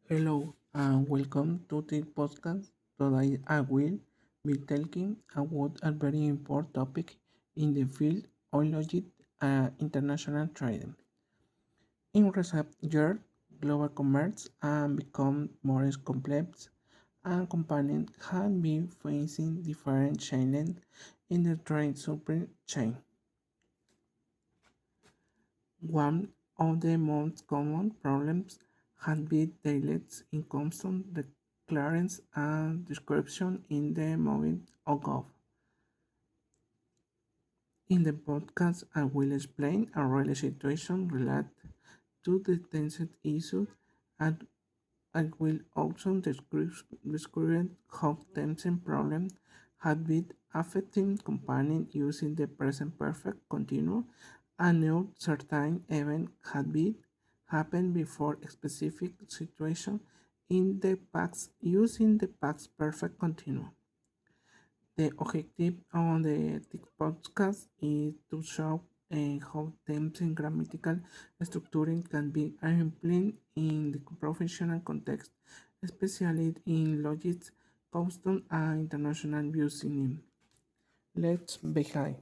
Hello and welcome to this podcast. Today I will be talking about a very important topic in the field of logic and international trade. In recent years, global commerce has become more complex and companies have been facing different challenges in the trade supply chain. One of the most common problems has been delays in constant clearance and description in the moving of goods. In the podcast, I will explain a real situation related to the tension issues and I will also describe how tension problems have been affecting companies using the present perfect continuum and now certain events have been happened before a specific situation in the past using the past perfect continuum. The objective of this podcast is to show how terms and grammatical structuring can be employed in the professional context, especially in logic, custom, and international using. Let's begin.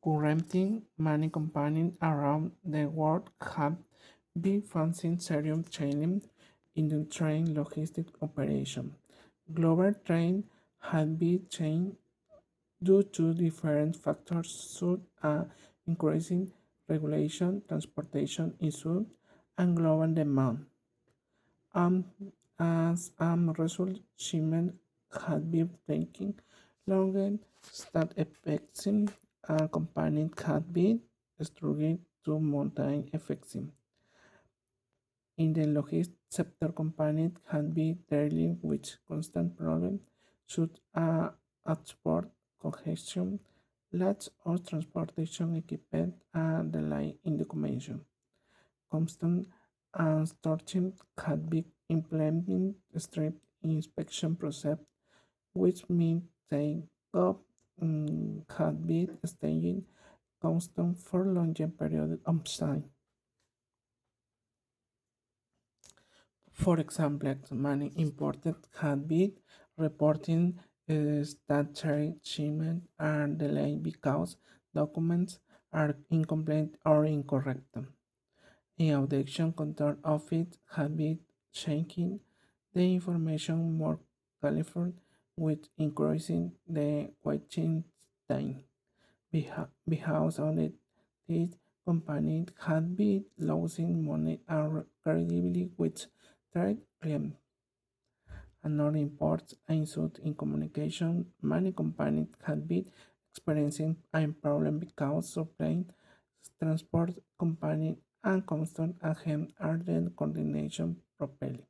Currently, many companies around the world have been facing serious challenges in the train logistics operation. Global trade has been changed due to different factors such as increasing regulation, transportation issues, and global demand. Um, as a result, shipment has been taking longer than expected, and companies have been struggling to maintain efficiency. In the logistics sector, companies have been dealing with constant problems such as export congestion, lack of transportation equipment, and delay in documentation. Constant and storage had been implementing strict inspection process, which means they up had been staying constant for longer periods of time. For example, many imported had been reporting statutory shipment are delayed because documents are incomplete or incorrect. In audition control office had been checking the information more carefully with increasing the waiting time. Because of it, this company had been losing money and credibility with trade clients. Another important issue in communication, many companies had been experiencing a problem because supply transport company and constant agent are then coordination properly.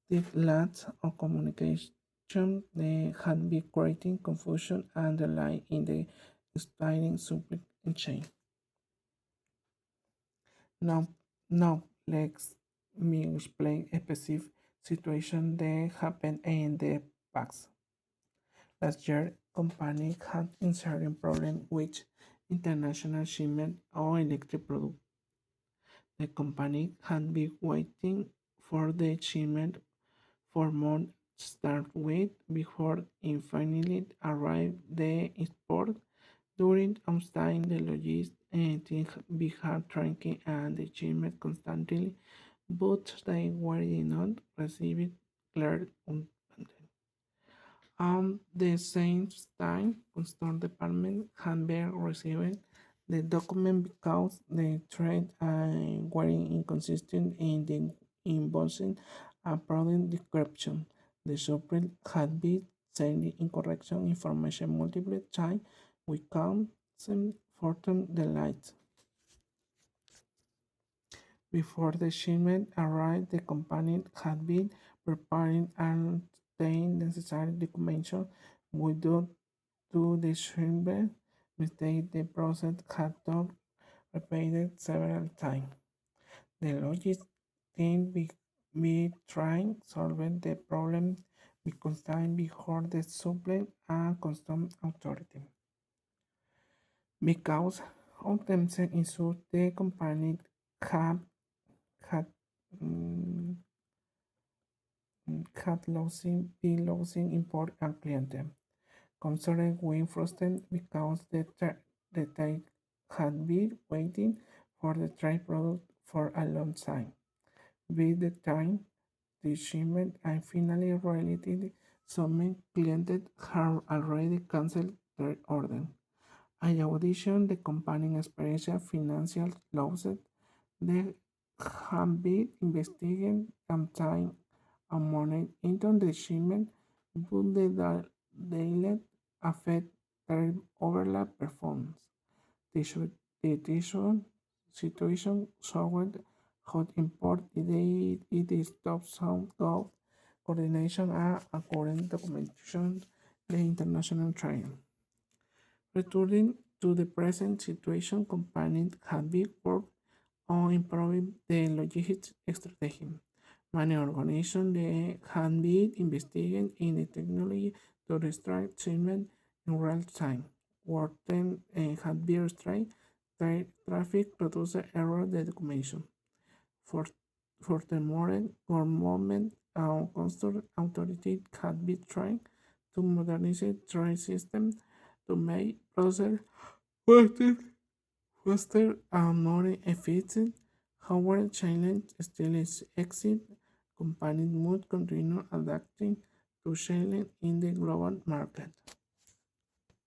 This lack of communication had been creating confusion and delay in the explaining supply chain. Now, now let's me explain a specific situation that happened in the past. Last year, company had insertion problem with international shipment of electric products. The company had been waiting for the shipment for months start with before it finally arrived the export. During time the logistics and things began tracking and the shipment constantly, but they were not received clear on the same time, Customs Department had been receiving the document because the trade were inconsistent in the invoicing and product description. The supplier had been sending incorrect information multiple times without some further delays. Before the shipment arrived, the company had been preparing and obtaining necessary documentation without to the shipment mistake the process had been repeated several times. The logistics team be trying solving the problem because time before the supply and custom authority. Because How Tencent ensure the company have had mm, had losing important clients. Concerning were frustrated because they had been waiting for the trade product for a long time. With the time, the shipment and finally realized some clients had already cancelled their order. In addition, the company experienced financial losses. They have been investigating and time and money into the shipment, but the delay affect their overall performance. The situation showed how important it is to have some good coordination and accurate documentation in the international trade. Returning to the present situation, companies have been work on improving the logistics strategy. Many organizations they have been investigating in the technology to restrict shipment in real time. Working have been restrict traffic, reduce error the documentation. For furthermore, government and customs authorities have been trying to modernize trade system to make process faster, faster and more efficient. However, challenge still is exist. Companies must continue adapting to challenge in the global market.